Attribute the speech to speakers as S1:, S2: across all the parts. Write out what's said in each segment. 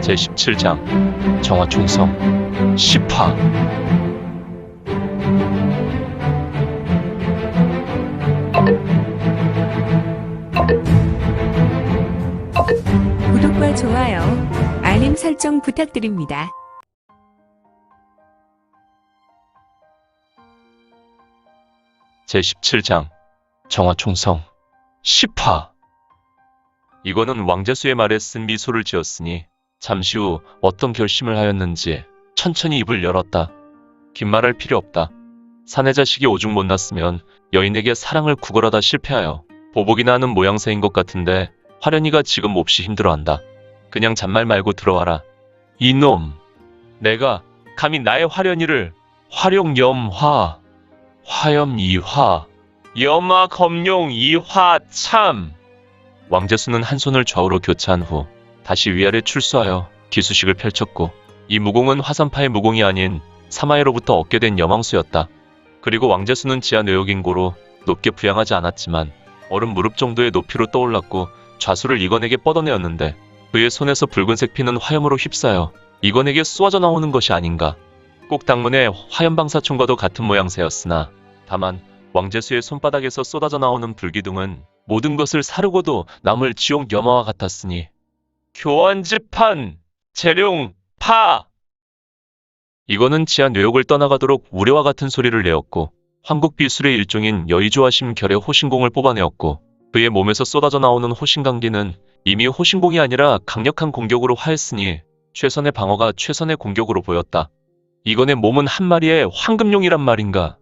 S1: 제17장 정화총성 10화.
S2: 구독과 좋아요, 알림 설정 부탁드립니다.
S1: 제17장 정화총성 10화. 이거는 왕재수의 말에 쓴 미소를 지었으니 잠시 후 어떤 결심을 하였는지 천천히 입을 열었다. 긴 말할 필요 없다. 사내 자식이 오죽 못났으면 여인에게 사랑을 구걸하다 실패하여 보복이나 하는 모양새인 것 같은데 화련이가 지금 몹시 힘들어한다. 그냥 잔말 말고 들어와라. 이놈! 내가 감히 나의 화련이를 화룡염화 화염이화 염화 검룡 이화 참! 왕재수는 한 손을 좌우로 교차한 후 다시 위아래 출수하여 기수식을 펼쳤고, 이 무공은 화산파의 무공이 아닌 사마에로부터 얻게 된 여망수였다. 그리고 왕재수는 지하 뇌역인고로 높게 부양하지 않았지만 어른 무릎 정도의 높이로 떠올랐고 좌수를 이건에게 뻗어내었는데, 그의 손에서 붉은색 피는 화염으로 휩싸여 이건에게 쏘아져 나오는 것이 아닌가. 꼭 당문의 화염방사총과도 같은 모양새였으나 다만 왕재수의 손바닥에서 쏟아져 나오는 불기둥은 모든 것을 사르고도 남을 지옥 염화와 같았으니 교환지판 재룡 파! 이거는 지하 뇌역을 떠나가도록 우려와 같은 소리를 내었고, 황국비술의 일종인 여의조화심 결의 호신공을 뽑아내었고, 그의 몸에서 쏟아져 나오는 호신강기는 이미 호신공이 아니라 강력한 공격으로 하였으니 최선의 방어가 최선의 공격으로 보였다. 이건의 몸은 한 마리의 황금룡이란 말인가.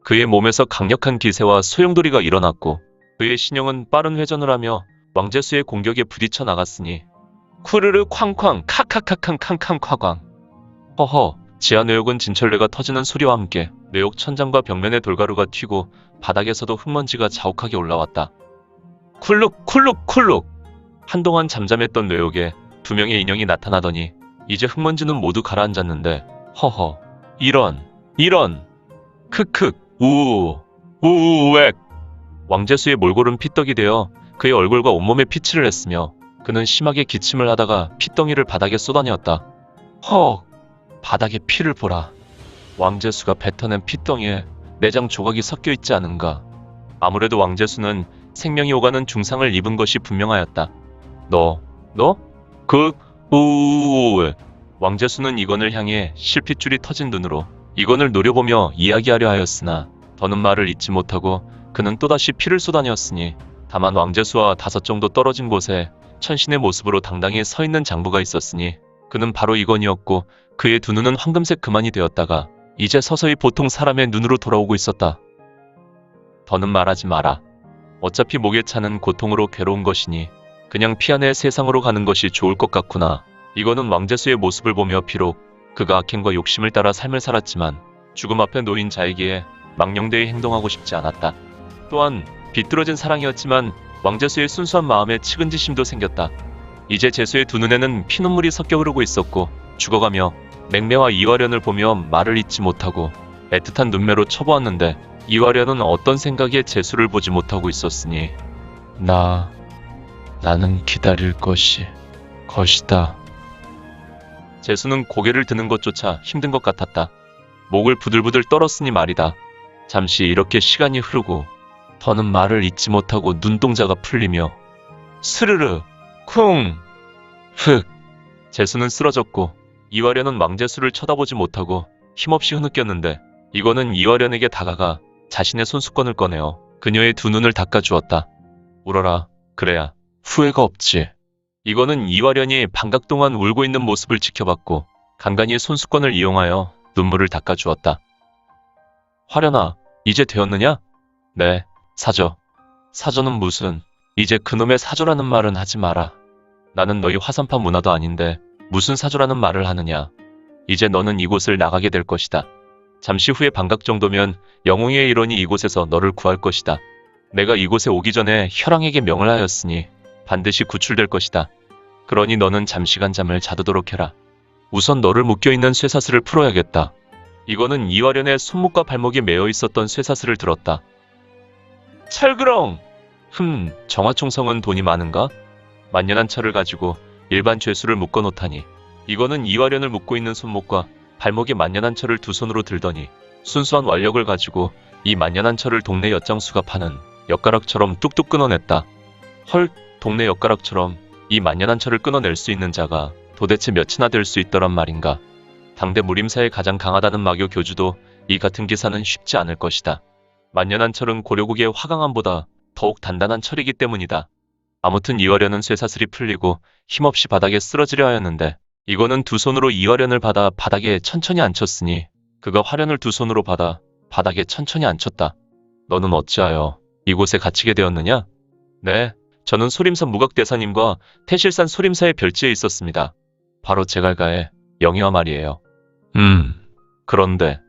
S1: 그의 몸에서 강력한 기세와 소용돌이가 일어났고, 그의 신형은 빠른 회전을 하며 왕재수의 공격에 부딪혀 나갔으니 쿠르르 쾅쾅 카카카캉캉캉 쾅쾅. 허허. 지하 뇌역은 진철레가 터지는 소리와 함께 뇌역 천장과 벽면에 돌가루가 튀고 바닥에서도 흙먼지가 자욱하게 올라왔다. 쿨룩 쿨룩 쿨룩. 한동안 잠잠했던 뇌역에 두 명의 인형이 나타나더니 이제 흙먼지는 모두 가라앉았는데, 허허. 이런 크크 우우 우우웩. 왕재수의 몰골은 피떡이 되어 그의 얼굴과 온몸에 피칠을 했으며 그는 심하게 기침을 하다가 피덩이를 바닥에 쏟아내었다. 헉! 바닥에 피를 보라. 왕재수가 뱉어낸 피덩이에 내장 조각이 섞여 있지 않은가. 아무래도 왕재수는 생명이 오가는 중상을 입은 것이 분명하였다. 너? 우우웩. 왕재수는 이건을 향해 실핏줄이 터진 눈으로 이건을 노려보며 이야기하려 하였으나 더는 말을 잇지 못하고 그는 또다시 피를 쏟아내었으니, 다만 왕재수와 5 정도 떨어진 곳에 천신의 모습으로 당당히 서 있는 장부가 있었으니 그는 바로 이건이었고, 그의 두 눈은 황금색 그만이 되었다가 이제 서서히 보통 사람의 눈으로 돌아오고 있었다. 더는 말하지 마라. 어차피 목에 차는 고통으로 괴로운 것이니 그냥 피안의 세상으로 가는 것이 좋을 것 같구나. 이거는 왕재수의 모습을 보며 비록 그가 악행과 욕심을 따라 삶을 살았지만 죽음 앞에 놓인 자에게 망령되이 행동하고 싶지 않았다. 또한 비뚤어진 사랑이었지만 왕재수의 순수한 마음에 측은지심도 생겼다. 이제 재수의 두 눈에는 피눈물이 섞여 흐르고 있었고, 죽어가며 맹매와 이화련을 보며 말을 잇지 못하고 애틋한 눈매로 쳐보았는데, 이화련은 어떤 생각에 재수를 보지 못하고 있었으니 나는 기다릴 것이다. 재수는 고개를 드는 것조차 힘든 것 같았다. 목을 부들부들 떨었으니 말이다. 잠시 이렇게 시간이 흐르고 더는 말을 잇지 못하고 눈동자가 풀리며 스르르 쿵 흑. 재수는 쓰러졌고 이화련은 왕재수를 쳐다보지 못하고 힘없이 흐느꼈는데, 이거는 이화련에게 다가가 자신의 손수건을 꺼내어 그녀의 두 눈을 닦아주었다. 울어라. 그래야 후회가 없지. 이거는 이화련이 반각 동안 울고 있는 모습을 지켜봤고 간간히 손수건을 이용하여 눈물을 닦아주었다. 화련아, 이제 되었느냐? 네, 사저. 사저는 무슨, 이제 그놈의 사저라는 말은 하지 마라. 나는 너희 화산파 문화도 아닌데 무슨 사저라는 말을 하느냐. 이제 너는 이곳을 나가게 될 것이다. 잠시 후에 반각 정도면 영웅의 일원이 이곳에서 너를 구할 것이다. 내가 이곳에 오기 전에 혈왕에게 명을 하였으니 반드시 구출될 것이다. 그러니 너는 잠시간 잠을 자두도록 해라. 우선 너를 묶여있는 쇠사슬을 풀어야겠다. 이거는 이화련의 손목과 발목에 매어 있었던 쇠사슬을 들었다. 철그렁! 정화총성은 돈이 많은가? 만연한 철을 가지고 일반 죄수를 묶어놓다니 이거는 이화련을 묶고 있는 손목과 발목에 만년한 철을 두 손으로 들더니 순수한 완력을 가지고 이 만년한 철을 동네 엿장수가 파는 엿가락처럼 뚝뚝 끊어냈다. 헐, 동네 엿가락처럼 이 만년한 철을 끊어낼 수 있는 자가 도대체 몇이나 될 수 있더란 말인가. 당대 무림사에 가장 강하다는 마교 교주도 이 같은 기사는 쉽지 않을 것이다. 만년한 철은 고려국의 화강암보다 더욱 단단한 철이기 때문이다. 아무튼 이화련은 쇠사슬이 풀리고 힘없이 바닥에 쓰러지려 하였는데 이거는 두 손으로 이화련을 받아 바닥에 천천히 앉혔으니 그가 화련을 두 손으로 받아 바닥에 천천히 앉혔다. 너는 어찌하여 이곳에 갇히게 되었느냐? 네, 저는 소림산 무각대사님과 태실산 소림사의 별지에 있었습니다. 바로 제갈가의 영희와 말이에요. 그런데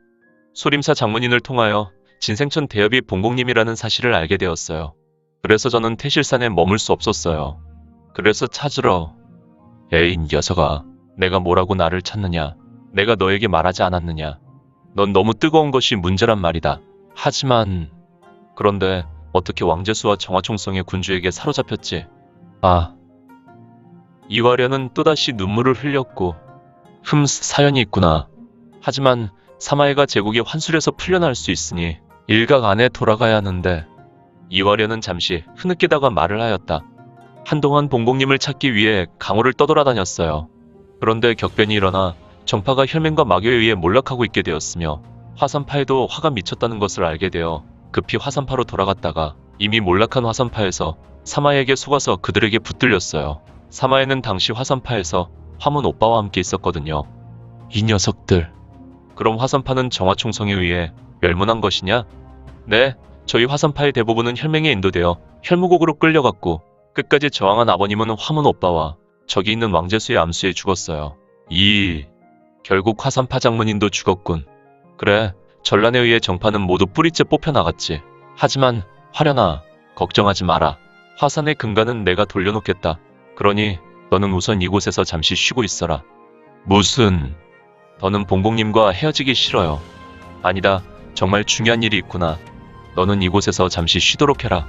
S1: 소림사 장문인을 통하여 진생천 대엽이 봉공님이라는 사실을 알게 되었어요. 그래서 저는 태실산에 머물 수 없었어요. 그래서 찾으러. 에이, 녀석아. 내가 뭐라고 나를 찾느냐. 내가 너에게 말하지 않았느냐. 넌 너무 뜨거운 것이 문제란 말이다. 하지만 그런데 어떻게 왕제수와 정화총성의 군주에게 사로잡혔지? 아. 이화련은 또다시 눈물을 흘렸고 사연이 있구나. 하지만 사마해가 제국의 환술에서 풀려날 수 있으니 일각 안에 돌아가야 하는데. 이화련은 잠시 흐느끼다가 말을 하였다. 한동안 봉공님을 찾기 위해 강호를 떠돌아다녔어요. 그런데 격변이 일어나 정파가 혈맹과 마교에 의해 몰락하고 있게 되었으며 화산파에도 화가 미쳤다는 것을 알게 되어 급히 화산파로 돌아갔다가 이미 몰락한 화산파에서 사마해에게 속아서 그들에게 붙들렸어요. 사마해는 당시 화산파에서 화문 오빠와 함께 있었거든요. 이 녀석들. 그럼 화산파는 정화총성에 의해 멸문한 것이냐? 네, 저희 화산파의 대부분은 혈맹에 인도되어 혈무곡으로 끌려갔고 끝까지 저항한 아버님은 화문 오빠와 저기 있는 왕제수의 암수에 죽었어요. 결국 화산파 장문인도 죽었군. 그래, 전란에 의해 정파는 모두 뿌리째 뽑혀나갔지. 하지만 화련아, 걱정하지 마라. 화산의 근간은 내가 돌려놓겠다. 그러니 너는 우선 이곳에서 잠시 쉬고 있어라. 무슨... 더는 봉봉님과 헤어지기 싫어요. 아니다, 정말 중요한 일이 있구나. 너는 이곳에서 잠시 쉬도록 해라.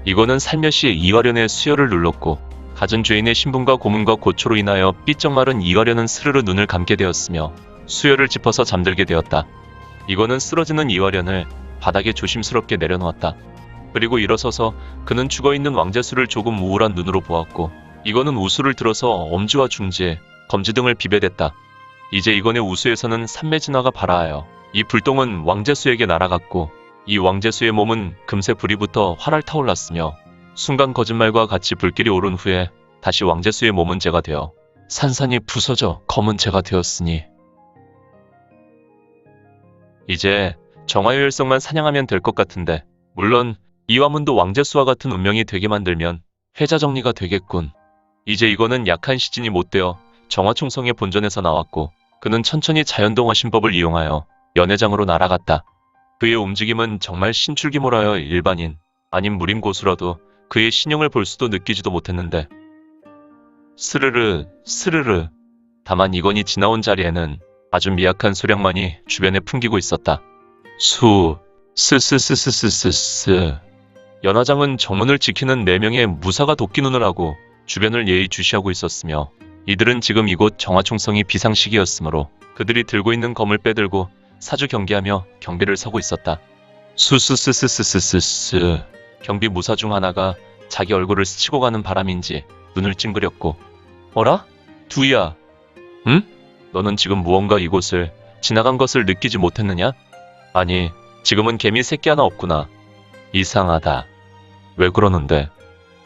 S1: 이거는 살며시 이화련의 수혈을 눌렀고 갖은 죄인의 신분과 고문과 고초로 인하여 삐쩍 마른 이화련은 스르르 눈을 감게 되었으며 수혈을 짚어서 잠들게 되었다. 이거는 쓰러지는 이화련을 바닥에 조심스럽게 내려놓았다. 그리고 일어서서 그는 죽어있는 왕제수를 조금 우울한 눈으로 보았고 이거는 우수를 들어서 엄지와 중지, 검지 등을 비벼댔다. 이제 이건의 우수에서는 산매진화가 발하하여 이 불똥은 왕제수에게 날아갔고 이 왕제수의 몸은 금세 불이 붙어 활활 타올랐으며 순간 거짓말과 같이 불길이 오른 후에 다시 왕제수의 몸은 재가 되어 산산이 부서져 검은 재가 되었으니 이제 정화요일성만 사냥하면 될 것 같은데 물론 이화문도 왕제수와 같은 운명이 되게 만들면 회자 정리가 되겠군. 이제 이거는 약한 시진이 못되어 정화총성의 본전에서 나왔고 그는 천천히 자연동화 신법을 이용하여 연회장으로 날아갔다. 그의 움직임은 정말 신출귀몰하여 일반인 아닌 무림고수라도 그의 신용을 볼 수도 느끼지도 못했는데 스르르 스르르. 다만 이건이 지나온 자리에는 아주 미약한 소량만이 주변에 풍기고 있었다. 스스스스스스스. 연화장은 정문을 지키는 4명의 무사가 도끼눈을 하고 주변을 예의주시하고 있었으며 이들은 지금 이곳 정화총성이 비상시기였으므로 그들이 들고 있는 검을 빼들고 사주 경계하며 경비를 서고 있었다. 수스스스스스스. 경비 무사 중 하나가 자기 얼굴을 스치고 가는 바람인지 눈을 찡그렸고 어라? 두이야. 응? 너는 지금 무언가 이곳을 지나간 것을 느끼지 못했느냐? 아니, 지금은 개미 새끼 하나 없구나. 이상하다. 왜 그러는데?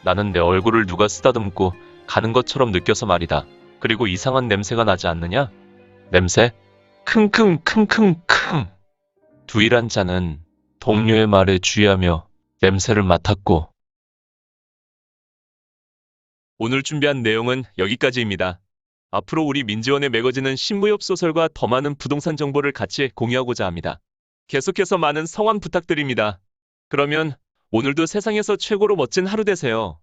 S1: 나는 내 얼굴을 누가 쓰다듬고 가는 것처럼 느껴서 말이다. 그리고 이상한 냄새가 나지 않느냐? 냄새? 킁킁킁킁킁. 두이란 자는 동료의 말에 주의하며 냄새를 맡았고 오늘 준비한 내용은 여기까지입니다. 앞으로 우리 민지원에 매거지는 신무협 소설과 더 많은 부동산 정보를 같이 공유하고자 합니다. 계속해서 많은 성원 부탁드립니다. 그러면 오늘도 세상에서 최고로 멋진 하루 되세요.